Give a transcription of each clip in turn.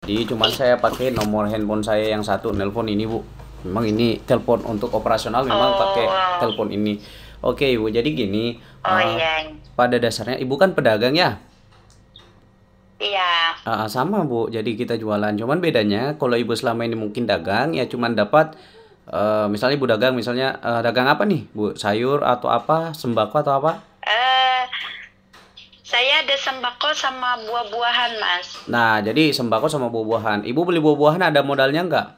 Jadi cuman saya pakai nomor handphone saya yang satu nelpon ini Bu. Memang ini telepon untuk operasional memang pakai Oh, telepon ini. Oke Ibu, jadi gini, oh iya, pada dasarnya Ibu kan pedagang ya. iya, Sama Bu, jadi kita jualan. Cuman bedanya kalau Ibu selama ini mungkin dagang ya cuman dapat misalnya Ibu dagang misalnya dagang apa nih Bu? Sayur atau apa? Sembako atau apa? eh saya ada sembako sama buah-buahan, Mas. Nah, jadi sembako sama buah-buahan. Ibu beli buah-buahan ada modalnya nggak?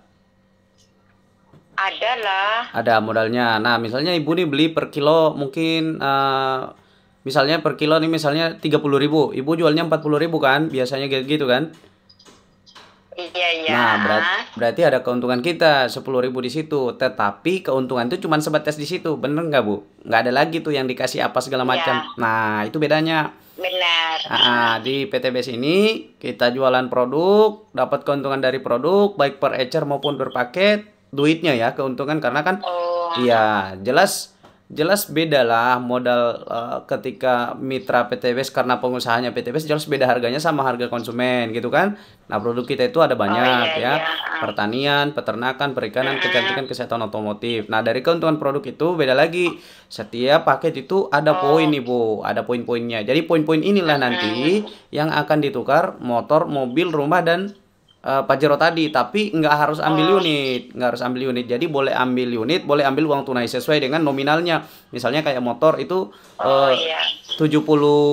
Ada lah. Ada modalnya. Nah, misalnya ibu nih beli per kilo mungkin misalnya per kilo nih misalnya 30.000. Ibu jualnya 40.000 kan? Biasanya gitu kan? Iya, iya. Nah, berarti ada keuntungan kita 10.000 di situ. Tetapi keuntungan itu cuma sebatas di situ. Bener nggak, Bu? Nggak ada lagi tuh yang dikasih apa segala macam. Iya, Nah, itu bedanya. benar. Di PTBS ini kita jualan produk, dapat keuntungan dari produk baik per ecer maupun per paket, duitnya ya keuntungan karena kan Oh, iya jelas jelas beda lah modal ketika mitra PTBS karena pengusahanya PTBS jelas beda harganya sama harga konsumen gitu kan. Nah, produk kita itu ada oh iya, banyak ya. iya. Pertanian, peternakan, perikanan, Mm-mm. kecantikan, kesehatan otomotif. Nah, dari keuntungan produk itu beda lagi. Setiap paket itu ada poin Oh, nih Bu, ada poin-poinnya. Jadi poin-poin inilah nanti mm-mm. yang akan ditukar motor, mobil, rumah dan Pajero tadi. Tapi nggak harus ambil Oh, unit, nggak harus ambil unit. Jadi boleh ambil unit, boleh ambil uang tunai sesuai dengan nominalnya. Misalnya kayak motor itu oh eh, iya. 70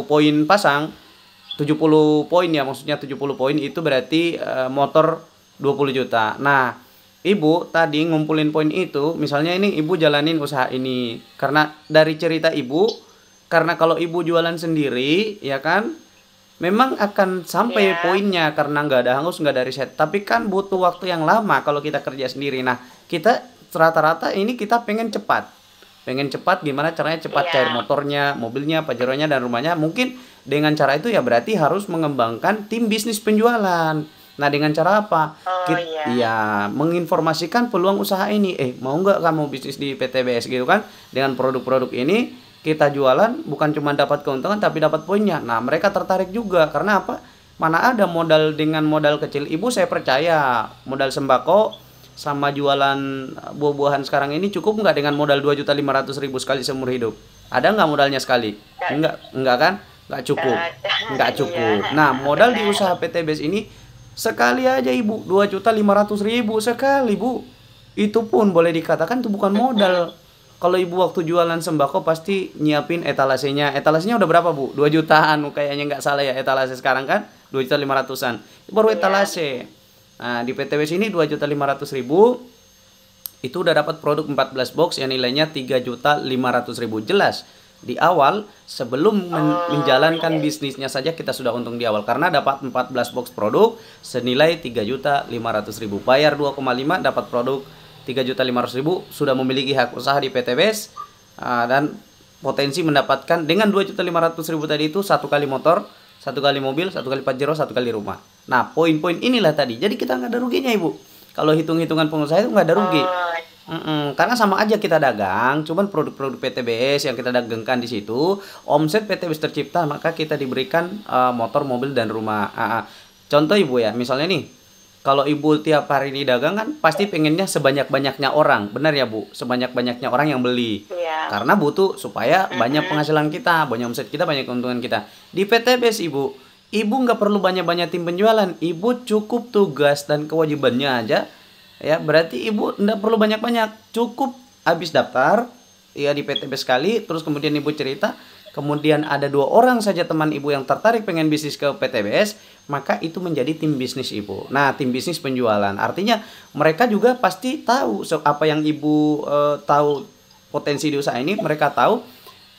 poin pasang, 70 poin ya maksudnya 70 poin itu berarti motor 20 juta. Nah, Ibu tadi ngumpulin poin itu, misalnya ini Ibu jalanin usaha ini. Karena dari cerita Ibu, karena kalau Ibu jualan sendiri, ya kan, memang akan sampai Iya, poinnya karena nggak ada hangus, nggak ada riset. Tapi kan butuh waktu yang lama kalau kita kerja sendiri. Nah, kita rata-rata ini kita pengen cepat. Pengen cepat gimana caranya cepat cair iya. motornya, mobilnya, pajeronya dan rumahnya. Mungkin dengan cara itu ya berarti harus mengembangkan tim bisnis penjualan. Nah, dengan cara apa? Oh Kita iya. ya menginformasikan peluang usaha ini. Mau nggak kamu bisnis di PTBS gitu kan? Dengan produk-produk ini kita jualan bukan cuma dapat keuntungan tapi dapat poinnya. Nah, mereka tertarik juga karena apa? Mana ada modal dengan modal kecil. Ibu saya percaya modal sembako sama jualan buah-buahan sekarang ini cukup nggak dengan modal 2.500.000 sekali seumur hidup? Ada nggak modalnya sekali? Nggak, Enggak kan? Nggak nggak cukup. ada. Nggak Iya, cukup. Nah, modal di benar. usaha PTBS ini sekali aja Ibu 2.500.000 sekali Bu. Itu pun boleh dikatakan itu bukan modal. Kalau Ibu waktu jualan sembako pasti nyiapin etalasenya. Etalasenya udah berapa Bu? 2 jutaan kayaknya nggak salah ya etalase sekarang kan? 2.500.000-an. Baru Iya. etalase. Nah, di PTW sini 2.500.000 itu udah dapat produk 14 box yang nilainya 3.500.000. Jelas di awal sebelum Oh menjalankan iya. bisnisnya saja kita sudah untung di awal karena dapat 14 box produk senilai 3.500.000. Bayar 2,5 dapat produk 3.500.000, sudah memiliki hak usaha di PTBS dan potensi mendapatkan dengan 2.500.000 tadi itu satu kali motor, satu kali mobil, satu kali pajero, satu kali rumah. Nah, poin-poin inilah tadi. Jadi kita nggak ada ruginya Ibu. Kalau hitung-hitungan pengusaha itu nggak ada rugi. Oh, Karena sama aja kita dagang, cuman produk-produk PTBS yang kita dagangkan di situ, omset PTBS tercipta, maka kita diberikan motor, mobil, dan rumah. Contoh Ibu ya, misalnya nih, kalau Ibu tiap hari di dagang kan pasti pengennya sebanyak-banyaknya orang, benar ya Bu? Sebanyak-banyaknya orang yang beli. iya. Karena butuh supaya banyak Mm-mm. penghasilan kita, banyak omset kita, banyak keuntungan kita. Di PTBS Ibu nggak perlu banyak-banyak tim penjualan. Ibu cukup tugas dan kewajibannya aja. Ya, berarti Ibu nggak perlu banyak-banyak. Cukup habis daftar, ya di PTBS sekali, terus kemudian Ibu cerita, kemudian ada 2 orang saja teman Ibu yang tertarik pengen bisnis ke PTBS, maka itu menjadi tim bisnis Ibu. Nah, tim bisnis penjualan. Artinya mereka juga pasti tahu apa yang Ibu tahu potensi di usaha ini, mereka tahu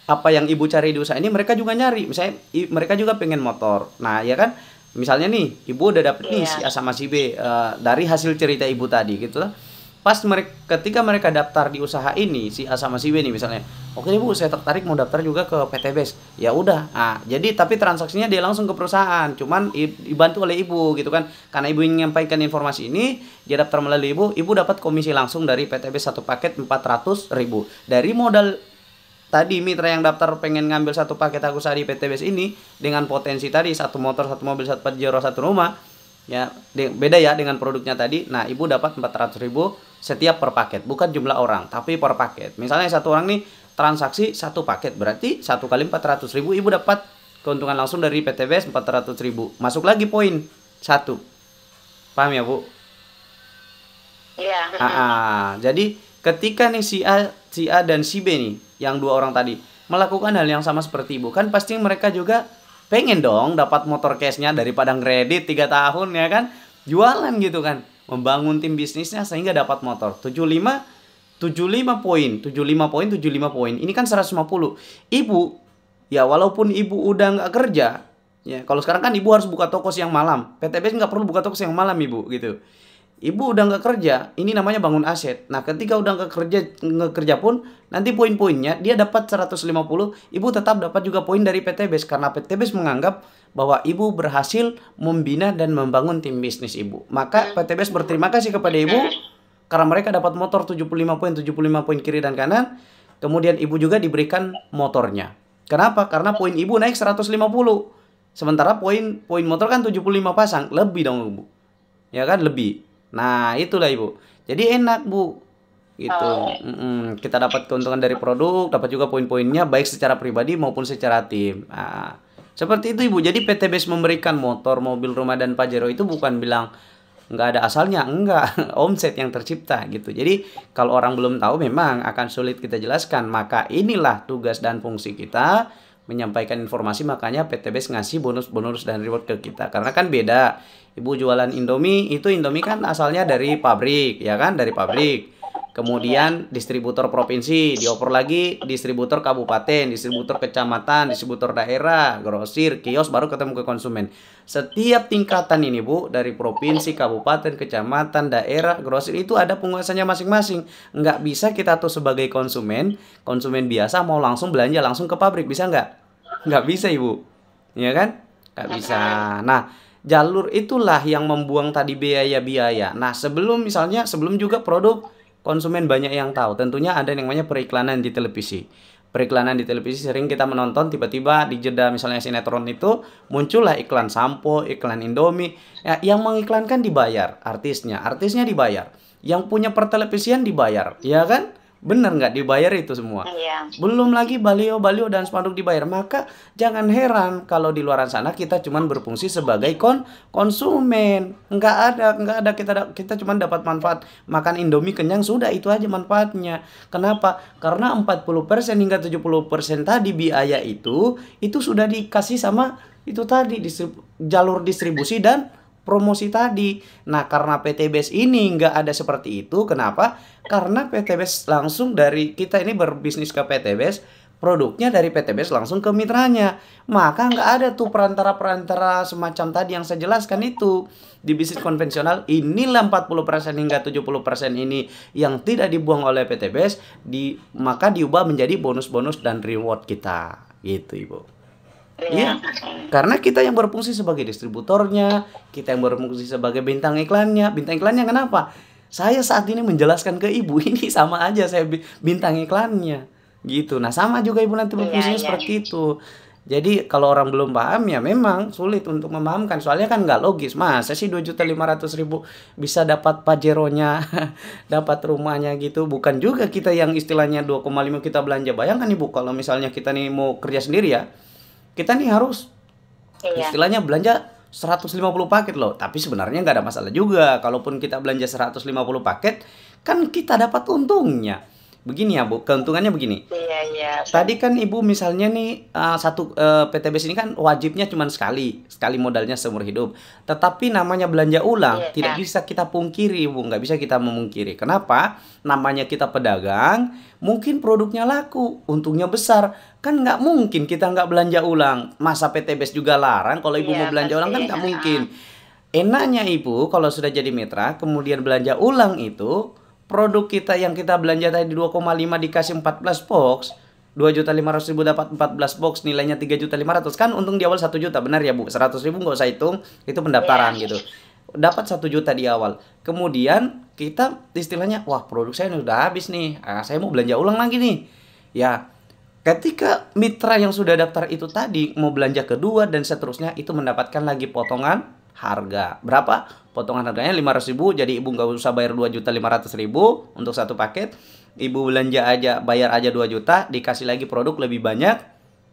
apa yang Ibu cari di usaha ini mereka juga nyari. Misalnya mereka juga pengen motor. Nah, ya kan? Misalnya nih, Ibu udah dapet nih si Iya. A sama si B dari hasil cerita Ibu tadi gitu lah. Pas mereka ketika mereka daftar di usaha ini si A sama si B nih misalnya. Oke Bu, saya tertarik mau daftar juga ke PTBS. Ya udah. Nah, jadi tapi transaksinya dia langsung ke perusahaan, cuman dibantu oleh Ibu gitu kan. Karena Ibu ingin menyampaikan informasi ini, dia daftar melalui Ibu, Ibu dapat komisi langsung dari PTBS satu paket 400.000. Dari modal tadi mitra yang daftar pengen ngambil satu paket aku di PTBS ini dengan potensi tadi satu motor, satu mobil, satu pajero, satu rumah, Ya, beda ya dengan produknya tadi. Nah, ibu dapat 400.000 setiap per paket, bukan jumlah orang, tapi per paket. Misalnya satu orang nih transaksi satu paket, berarti satu kali 400.000 ibu dapat keuntungan langsung dari PTBS 400.000. Masuk lagi poin satu. Paham ya, Bu? Iya. Jadi ketika nih si A dan si B nih, yang dua orang tadi melakukan hal yang sama seperti ibu, kan pasti mereka juga pengen dong dapat motor cashnya daripada kredit 3 tahun ya kan, jualan gitu kan, membangun tim bisnisnya sehingga dapat motor 75 poin, 75 poin ini kan 150. Ibu ya, walaupun ibu udah nggak kerja ya, kalau sekarang kan ibu harus buka toko siang malam, PTBS nggak perlu buka toko siang malam ibu gitu. Ibu udah nggak kerja, ini namanya bangun aset. Nah, ketika udah nggak kerja pun, nanti poin-poinnya dia dapat 150, ibu tetap dapat juga poin dari PTBS karena PTBS menganggap bahwa ibu berhasil membina dan membangun tim bisnis ibu. Maka PTBS berterima kasih kepada ibu karena mereka dapat motor 75 poin kiri dan kanan. Kemudian ibu juga diberikan motornya. Kenapa? Karena poin ibu naik 150. Sementara poin motor kan 75 pasang, lebih dong ibu. Ya kan, lebih. Nah, itulah ibu. Jadi enak bu, gitu. Kita dapat keuntungan dari produk, dapat juga poin-poinnya baik secara pribadi maupun secara tim. Nah, seperti itu ibu. Jadi PTBS memberikan motor, mobil, rumah dan Pajero itu bukan bilang nggak ada asalnya, enggak. Omset yang tercipta gitu. Jadi kalau orang belum tahu memang akan sulit kita jelaskan. Maka inilah tugas dan fungsi kita, menyampaikan informasi. Makanya PTBS ngasih bonus-bonus dan reward ke kita. Karena kan beda. Ibu jualan Indomie, itu Indomie kan asalnya dari pabrik, ya kan? Dari pabrik. Kemudian distributor provinsi, dioper lagi distributor kabupaten, distributor kecamatan, distributor daerah, grosir, kios, baru ketemu ke konsumen. Setiap tingkatan ini bu, dari provinsi, kabupaten, kecamatan, daerah, grosir, itu ada penguasanya masing-masing. Nggak bisa kita tuh sebagai konsumen biasa mau langsung belanja langsung ke pabrik, bisa nggak? Nggak bisa ibu, ya kan? Nggak bisa. Nah, jalur itulah yang membuang tadi biaya-biaya. Nah, sebelum juga produk konsumen banyak yang tahu, tentunya ada yang namanya periklanan di televisi. Periklanan di televisi sering kita menonton, tiba-tiba di jeda misalnya sinetron itu muncullah iklan sampo, iklan Indomie. Ya, yang mengiklankan dibayar, artisnya dibayar. Yang punya pertelevisian dibayar, ya kan? Bener nggak dibayar itu semua? Iya. Belum lagi balio dan spanduk dibayar. Maka jangan heran kalau di luar sana kita cuman berfungsi sebagai konsumen. Nggak ada kita cuman dapat manfaat. Makan Indomie kenyang, sudah itu aja manfaatnya. Kenapa? Karena 40% hingga 70% tadi biaya itu sudah dikasih sama itu tadi jalur distribusi dan promosi tadi. Nah, karena PTBS ini nggak ada seperti itu. Kenapa? Karena PTBS langsung dari kita ini berbisnis ke PTBS, produknya dari PTBS langsung ke mitranya. Maka nggak ada tuh perantara-perantara semacam tadi yang saya jelaskan itu. Di bisnis konvensional inilah 40% hingga 70% ini yang tidak dibuang oleh PTBS, maka diubah menjadi bonus-bonus dan reward kita. Gitu, Ibu. Iya, karena kita yang berfungsi sebagai distributornya, kita yang berfungsi sebagai bintang iklannya. Bintang iklannya kenapa? Saya saat ini menjelaskan ke ibu, ini sama aja saya bintang iklannya, gitu. Nah, sama juga ibu nanti berfungsinya seperti itu. Jadi kalau orang belum paham ya memang sulit untuk memahamkan. Soalnya kan nggak logis. Masa sih 2.500.000 bisa dapat Pajeronya, dapat rumahnya gitu. Bukan juga kita yang istilahnya 2,5 kita belanja. Bayangkan ibu kalau misalnya kita nih mau kerja sendiri ya. Kita nih harus istilahnya belanja 150 paket loh. Tapi sebenarnya nggak ada masalah juga. Kalaupun kita belanja 150 paket, kan kita dapat untungnya. Begini ya Bu, keuntungannya begini. Iya. Tadi kan Ibu misalnya nih PTBS ini kan wajibnya cuma sekali modalnya seumur hidup. Tetapi namanya belanja ulang tidak bisa kita pungkiri Bu, nggak bisa kita memungkiri. Kenapa? Namanya kita pedagang, mungkin produknya laku, untungnya besar. Kan nggak mungkin kita nggak belanja ulang. Masa PTBS juga larang kalau Ibu mau belanja ulang, kan nggak mungkin. Enaknya Ibu kalau sudah jadi mitra, kemudian belanja ulang itu, produk kita yang kita belanja tadi 2,5 dikasih 14 box, 2.500.000 dapat 14 box, nilainya 3.500.000, kan untung di awal 1 juta, benar ya Bu? 100.000 nggak usah hitung, itu pendaftaran gitu. Dapat 1 juta di awal. Kemudian kita istilahnya, wah produk saya udah habis nih, saya mau belanja ulang lagi nih. Ya, ketika mitra yang sudah daftar itu tadi mau belanja kedua dan seterusnya, itu mendapatkan lagi potongan harga. Berapa? Potongan harganya 500.000, jadi ibu nggak usah bayar 2.500.000 untuk satu paket. Ibu belanja aja, bayar aja 2 juta, dikasih lagi produk lebih banyak,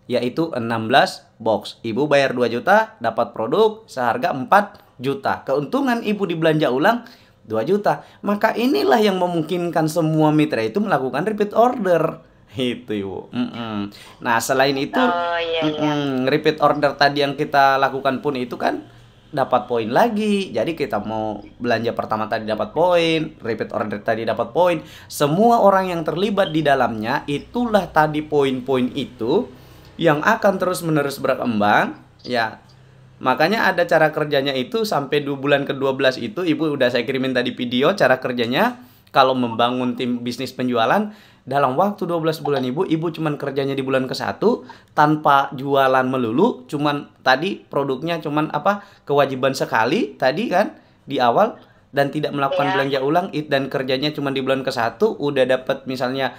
yaitu 16 box. Ibu bayar 2 juta, dapat produk seharga 4 juta. Keuntungan ibu di belanja ulang 2 juta. Maka inilah yang memungkinkan semua mitra itu melakukan repeat order. Itu ibu. Nah selain itu, Oh iya iya. repeat order tadi yang kita lakukan pun itu kan dapat poin lagi. Jadi kita mau belanja pertama tadi dapat poin, repeat order tadi dapat poin. Semua orang yang terlibat di dalamnya, itulah tadi poin-poin itu yang akan terus-menerus berkembang, ya. Makanya ada cara kerjanya itu sampai 2 bulan ke-12 itu ibu udah saya kirimin tadi video cara kerjanya. Kalau membangun tim bisnis penjualan dalam waktu 12 bulan ibu cuman kerjanya di bulan ke-1 tanpa jualan melulu, cuman tadi produknya cuman apa, kewajiban sekali tadi kan di awal, dan tidak melakukan Iya. belanja ulang dan kerjanya cuman di bulan ke-1 udah dapat misalnya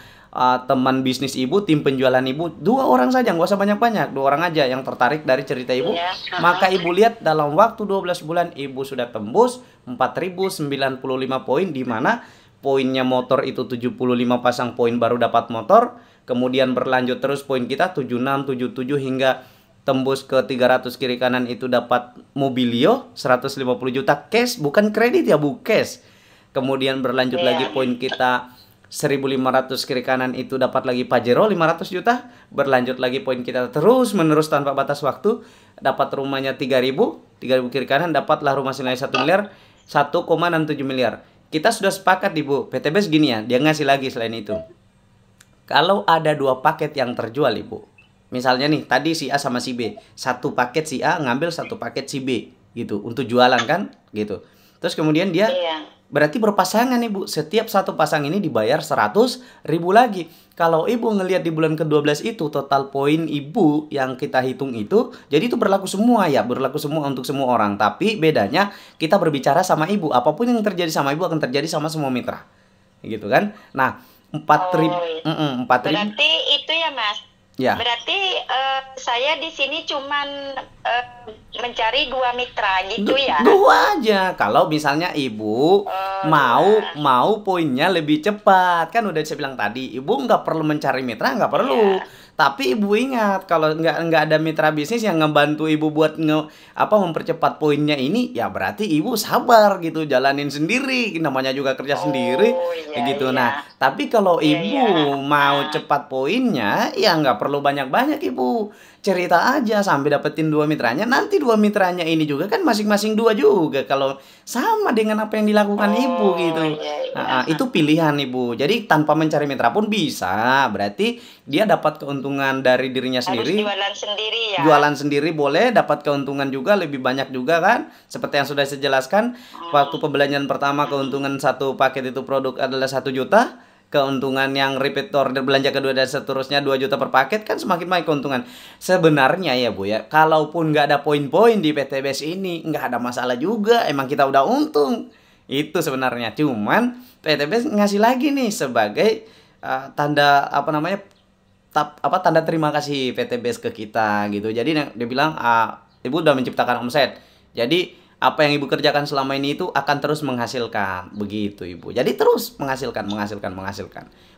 teman bisnis ibu, tim penjualan ibu 2 orang saja, nggak usah banyak-banyak, 2 orang aja yang tertarik dari cerita ibu. Iya. Maka ibu lihat dalam waktu 12 bulan ibu sudah tembus 4.095 poin, di mana poinnya motor itu 75 pasang poin baru dapat motor. Kemudian berlanjut terus poin kita 76, 77 hingga tembus ke 300 kiri kanan itu dapat Mobilio 150 juta cash, bukan kredit ya bu, cash. Kemudian berlanjut lagi poin kita 1.500 kiri kanan itu dapat lagi Pajero 500 juta. Berlanjut lagi poin kita terus menerus tanpa batas waktu, dapat rumahnya 3.000 kiri kanan, dapatlah rumah senilai 1 miliar, 1,67 miliar. Kita sudah sepakat ibu, PTBS gini ya, dia ngasih lagi selain itu. Kalau ada 2 paket yang terjual ibu, misalnya nih tadi si A sama si B, 1 paket si A ngambil 1 paket si B gitu untuk jualan kan gitu. Terus kemudian dia berarti berpasangan ibu, setiap 1 pasang ini dibayar 100.000 lagi. Kalau ibu ngelihat di bulan ke-12 itu total poin ibu yang kita hitung itu, jadi itu berlaku semua ya, berlaku semua untuk semua orang. Tapi bedanya kita berbicara sama ibu, apapun yang terjadi sama ibu akan terjadi sama semua mitra, gitu kan? Nah 4.000, 4.000. Berarti itu ya mas. Ya. Berarti saya di sini cuman mencari 2 mitra gitu ya. 2 aja. Kalau misalnya ibu mau poinnya lebih cepat, kan udah saya bilang tadi, ibu nggak perlu mencari mitra, nggak perlu. Tapi ibu ingat, kalau nggak ada mitra bisnis yang ngebantu ibu buat mempercepat poinnya ini, ya berarti ibu sabar gitu, jalanin sendiri. Namanya juga kerja sendiri, gitu. Nah, tapi kalau ibu mau cepat poinnya, ya nggak perlu banyak-banyak ibu. Cerita aja sampai dapetin 2 mitranya. Nanti 2 mitranya ini juga kan masing-masing 2 juga. Kalau sama dengan apa yang dilakukan ibu gitu. Itu pilihan ibu. Jadi tanpa mencari mitra pun bisa. Berarti dia dapat keuntungan dari dirinya sendiri. Harus jualan sendiri ya. Jualan sendiri boleh, dapat keuntungan juga lebih banyak juga kan. Seperti yang sudah saya jelaskan, waktu pembelanjaan pertama keuntungan 1 paket itu produk adalah 1 juta. Keuntungan yang repeat order belanja kedua dan seterusnya 2 juta per paket, kan semakin baik keuntungan. Sebenarnya ya bu ya, kalaupun nggak ada poin-poin di PTBS ini nggak ada masalah juga, emang kita udah untung itu sebenarnya. Cuman PTBS ngasih lagi nih sebagai tanda tanda terima kasih PTBS ke kita gitu. Jadi dia bilang ibu udah menciptakan omset, jadi apa yang ibu kerjakan selama ini itu akan terus menghasilkan, begitu ibu. Jadi terus menghasilkan.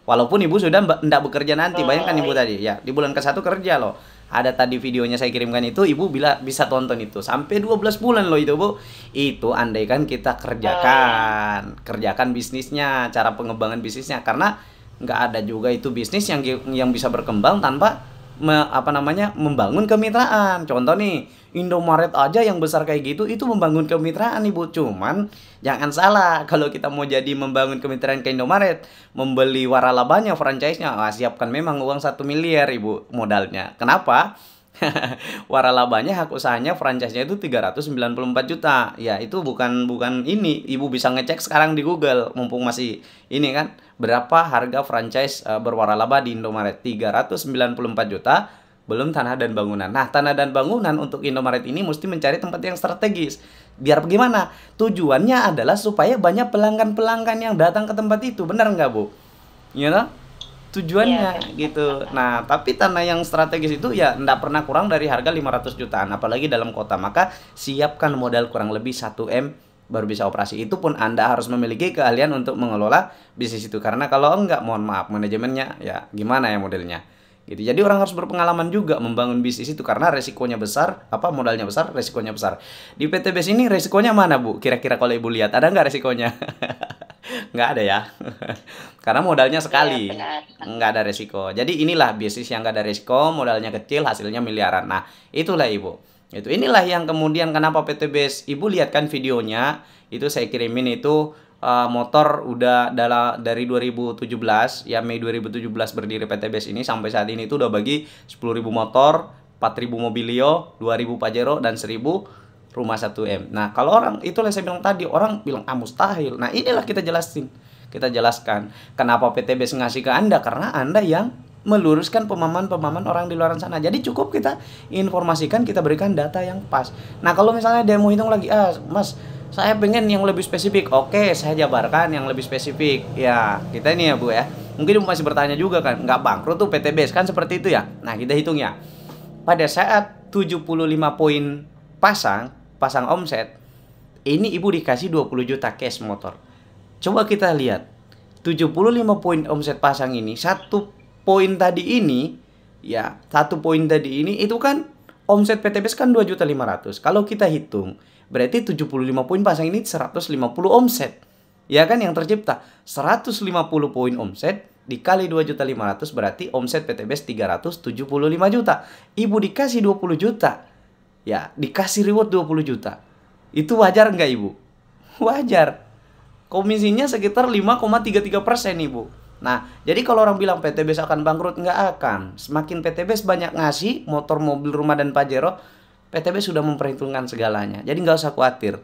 Walaupun ibu sudah tidak bekerja nanti, bayangkan ibu tadi ya di bulan ke-1 kerja loh. Ada tadi videonya saya kirimkan itu, ibu bisa tonton itu sampai 12 bulan loh itu bu. Itu andaikan kita kerjakan bisnisnya, cara pengembangan bisnisnya, karena nggak ada juga itu bisnis yang bisa berkembang tanpa membangun kemitraan. Contoh nih, Indomaret aja yang besar kayak gitu itu membangun kemitraan ibu. Cuman jangan salah, kalau kita mau jadi membangun kemitraan ke Indomaret, membeli waralabanya, franchise-nya, siapkan memang uang 1 miliar ibu modalnya. Kenapa? Waralabanya hak usahanya franchise-nya itu 394 juta. Ya, itu bukan ini. Ibu bisa ngecek sekarang di Google mumpung masih ini kan. Berapa harga franchise berwaralaba di Indomaret? 394 juta, belum tanah dan bangunan. Nah, tanah dan bangunan untuk Indomaret ini mesti mencari tempat yang strategis. Biar bagaimana? Tujuannya adalah supaya banyak pelanggan-pelanggan yang datang ke tempat itu. Benar nggak, Bu? Ya, tujuannya gitu. Nah, tapi tanah yang strategis itu ya enggak pernah kurang dari harga 500 jutaan, apalagi dalam kota. Maka siapkan modal kurang lebih 1 M baru bisa operasi. Itu pun Anda harus memiliki keahlian untuk mengelola bisnis itu. Karena kalau enggak, mohon maaf, manajemennya ya gimana ya modelnya. Gitu. Jadi orang harus berpengalaman juga membangun bisnis itu karena resikonya besar, modalnya besar, resikonya besar. Di PTBS ini resikonya mana, Bu? Kira-kira kalau Ibu lihat, ada nggak resikonya? Nggak ada ya. Karena modalnya sekali. benar. Nggak ada resiko. Jadi inilah bisnis yang nggak ada resiko, modalnya kecil, hasilnya miliaran. Nah, itulah Ibu. Inilah yang kemudian kenapa PTBS. Ibu lihat kan videonya, itu saya kirimin itu motor udah dari 2017 ya, Mei 2017 berdiri PTBS ini sampai saat ini itu udah bagi 10.000 motor, 4.000 mobilio, 2.000 Pajero dan 1.000 rumah 1M. Nah, kalau orang itu yang saya bilang tadi, orang bilang mustahil. Nah, inilah kita jelaskan kenapa PTBS ngasih ke Anda, karena Anda yang meluruskan pemahaman-pemahaman orang di luar sana. Jadi cukup kita informasikan, kita berikan data yang pas. Nah, kalau misalnya dia mau hitung lagi, Mas, saya pengen yang lebih spesifik. Oke, saya jabarkan yang lebih spesifik. Ya, kita ini ya, Bu ya. Mungkin masih bertanya juga kan, nggak bangkrut tuh PTBS kan seperti itu ya. Nah, kita hitung ya. Pada saat 75 poin pasang omset, ini Ibu dikasih 20 juta cash motor. Coba kita lihat. 75 poin omset pasang ini, satu poin tadi ini itu kan omset PTBS kan 2.500.000. Kalau kita hitung, berarti 75 poin pasang ini 150 omset. Ya kan yang tercipta. 150 poin omset dikali 2.500.000 berarti omset PTBS 375 juta. Ibu dikasih 20 juta. Ya, dikasih reward 20 juta. Itu wajar nggak, Ibu? Wajar. Komisinya sekitar 5,33% Ibu. Nah, jadi kalau orang bilang PTBS akan bangkrut, nggak akan. Semakin PTBS banyak ngasih motor, mobil, rumah, dan Pajero, PTBS sudah memperhitungkan segalanya. Jadi nggak usah khawatir.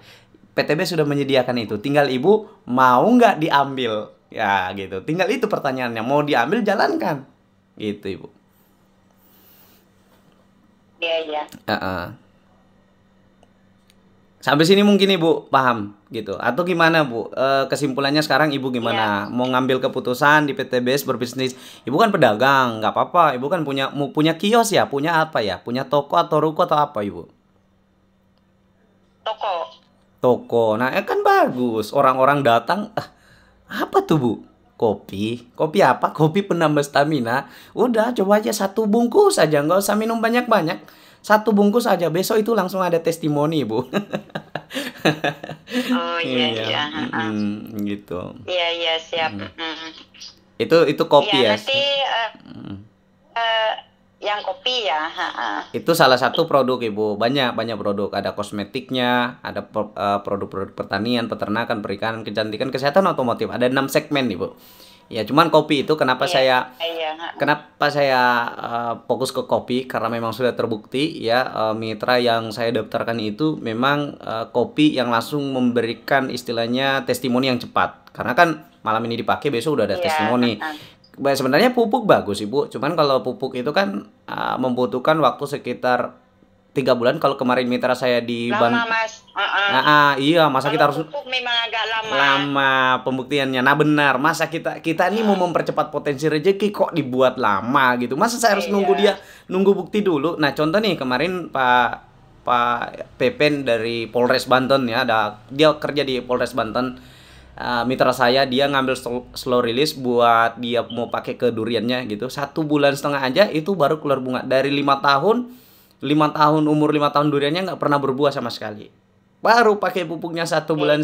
PTBS sudah menyediakan itu. Tinggal Ibu mau nggak diambil. Ya gitu. Tinggal itu pertanyaannya. Mau diambil, jalankan. Gitu, Ibu. Iya. Sampai sini mungkin Ibu paham gitu. Atau gimana, Bu? Kesimpulannya sekarang Ibu gimana? Mau ngambil keputusan di PTBS berbisnis. Ibu kan pedagang, nggak apa-apa. Ibu kan punya kios ya, punya apa ya? Punya toko atau ruko atau apa, Ibu? Toko. Nah, kan bagus. Orang-orang datang, apa tuh, Bu? Kopi. Kopi apa? Kopi penambah stamina. Udah, coba aja 1 bungkus aja, nggak usah minum banyak-banyak. 1 bungkus aja, besok itu langsung ada testimoni, Bu. Oh iya. Gitu. Iya, siap. Itu kopi ya. Nanti yang kopi ya. Itu salah satu produk, Ibu. Banyak produk. Ada kosmetiknya, ada produk-produk pertanian, peternakan, perikanan, kecantikan, kesehatan, otomotif. Ada 6 segmen, Ibu. Ya, cuman kopi itu kenapa saya fokus ke kopi, karena memang sudah terbukti ya, mitra yang saya daftarkan itu memang kopi yang langsung memberikan istilahnya testimoni yang cepat. Karena kan malam ini dipakai, besok udah ada testimoni. Sebenarnya pupuk bagus, Ibu. Cuman kalau pupuk itu kan membutuhkan waktu sekitar 3 bulan. Kalau kemarin mitra saya di lama, Mas. Iya, masa kita harus pupuk memang agak lama pembuktiannya. Nah, benar. Masa kita ini mau mempercepat potensi rezeki kok dibuat lama gitu. Masa saya harus nunggu bukti dulu. Nah, contoh nih kemarin Pak Pepen dari Polres Banten ya, dia kerja di Polres Banten. Mitra saya dia ngambil slow release buat dia mau pakai ke duriannya gitu. 1,5 bulan aja itu baru keluar bunga. Dari 5 tahun umur 5 tahun duriannya nggak pernah berbuah sama sekali. Baru pakai pupuknya 1,5 bulan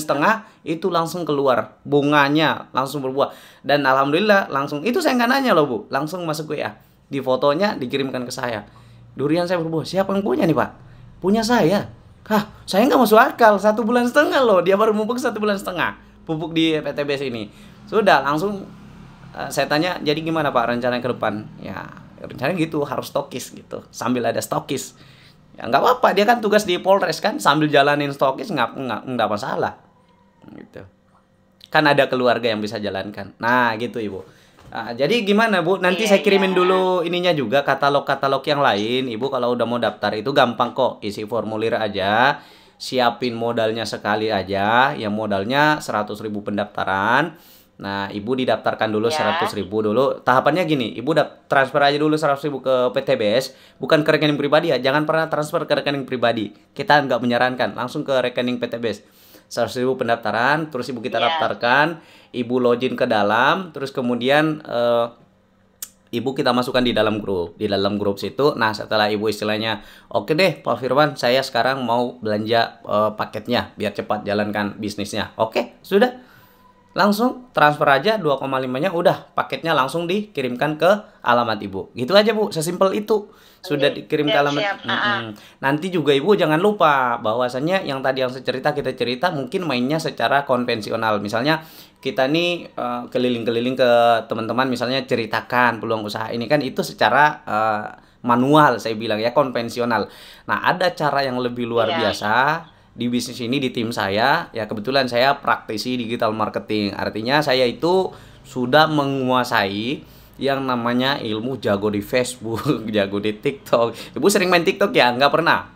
itu langsung keluar bunganya, langsung berbuah. Dan alhamdulillah langsung, itu saya nggak nanya loh, Bu, langsung masuk WA, di fotonya dikirimkan ke saya. Durian saya berbuah. Siapa yang punya nih, Pak? Punya saya. Saya nggak masuk akal. 1,5 bulan loh dia baru pupuk 1,5 bulan pupuk di PTBS ini. Sudah langsung saya tanya, jadi gimana Pak rencana ke depan? Ya rencananya gitu, harus stokis gitu, sambil ada stokis. Ya nggak apa-apa, dia kan tugas di Polres kan, sambil jalanin stokis nggak masalah gitu. Kan ada keluarga yang bisa jalankan. Nah gitu, Ibu. Jadi gimana, Bu? Nanti saya kirimin dulu ininya juga, katalog-katalog yang lain. Ibu kalau udah mau daftar itu gampang kok, isi formulir aja, siapin modalnya sekali aja, yang modalnya 100.000 pendaftaran. Nah, ibu didaftarkan dulu Ya. 100.000 dulu. Tahapannya gini, ibu transfer aja dulu 100.000 ke PTBS, bukan ke rekening pribadi ya. Jangan pernah transfer ke rekening pribadi. Kita nggak menyarankan, langsung ke rekening PTBS. 100.000 pendaftaran, terus ibu kita Ya. daftarkan, ibu login ke dalam, terus kemudian ibu kita masukkan di dalam grup. Di dalam grup situ, nah setelah ibu istilahnya, oke deh Pak Firman, saya sekarang mau belanja paketnya biar cepat jalankan bisnisnya. Oke, sudah. Langsung transfer aja 2,5-nya, udah paketnya langsung dikirimkan ke alamat ibu. Gitu aja Bu, sesimpel itu. Sudah dikirim ke alamat. Siap. Nanti juga ibu jangan lupa bahwasannya yang tadi yang kita cerita mungkin mainnya secara konvensional. Misalnya kita nih keliling-keliling ke teman-teman, misalnya ceritakan peluang usaha ini, kan itu secara manual, saya bilang ya, konvensional. Nah, ada cara yang lebih luar biasa di bisnis ini, di tim saya ya. Kebetulan saya praktisi digital marketing, artinya saya itu sudah menguasai yang namanya ilmu, jago di Facebook, jago di TikTok. Ibu sering main TikTok ya? Nggak pernah?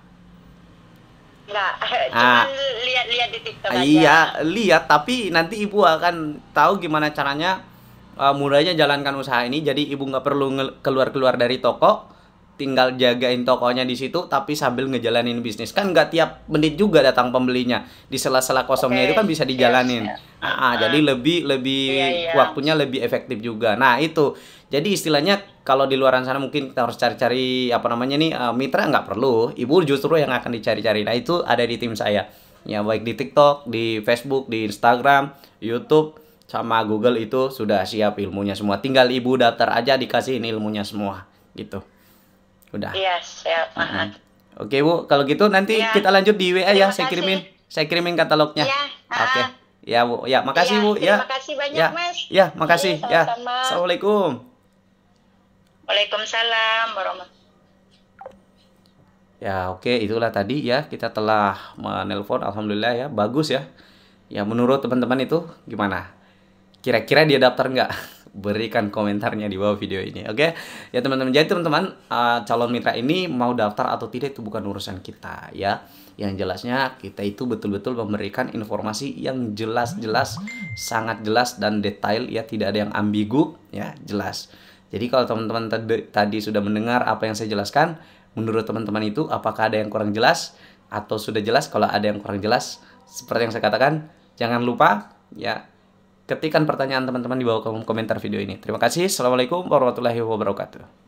Enggak, cuman lihat-lihat di TikTok aja. Iya, lihat, tapi nanti ibu akan tahu gimana caranya mudahnya jalankan usaha ini. Jadi ibu nggak perlu keluar-keluar dari toko, tinggal jagain tokonya di situ, tapi sambil ngejalanin bisnis. Kan nggak tiap menit juga datang pembelinya. Di sela-sela kosongnya itu kan bisa dijalanin. Jadi lebih waktunya lebih efektif juga. Nah, itu. Jadi istilahnya kalau di luaran sana mungkin kita harus cari-cari apa namanya nih mitra, nggak perlu. Ibu justru yang akan dicari-cari. Nah, itu ada di tim saya. Ya, baik di TikTok, di Facebook, di Instagram, YouTube, sama Google, itu sudah siap ilmunya semua. Tinggal ibu daftar aja, dikasihin ilmunya semua. Gitu. Udah. Iya, siap. Oke Bu, kalau gitu nanti kita lanjut di WA ya. Saya kirimin katalognya. Iya. Oke. Ya Bu, ya makasih Bu ya. Terima kasih banyak Ya, Mas. ya makasih ya. Sama-sama. Assalamualaikum. Waalaikumsalam warahmatullahi. Ya oke, itulah tadi ya, kita telah menelpon, alhamdulillah ya, bagus ya. Ya menurut teman-teman itu gimana? Kira-kira dia daftar nggak? Berikan komentarnya di bawah video ini, oke? Ya teman-teman, jadi teman-teman, calon mitra ini mau daftar atau tidak itu bukan urusan kita ya. Yang jelasnya kita itu betul-betul memberikan informasi yang jelas-jelas, sangat jelas dan detail ya, tidak ada yang ambigu ya, jelas. Jadi kalau teman-teman tadi sudah mendengar apa yang saya jelaskan, menurut teman-teman itu apakah ada yang kurang jelas atau sudah jelas? Kalau ada yang kurang jelas, seperti yang saya katakan, jangan lupa ya, ketikkan pertanyaan teman-teman di bawah kolom komentar video ini. Terima kasih. Assalamualaikum warahmatullahi wabarakatuh.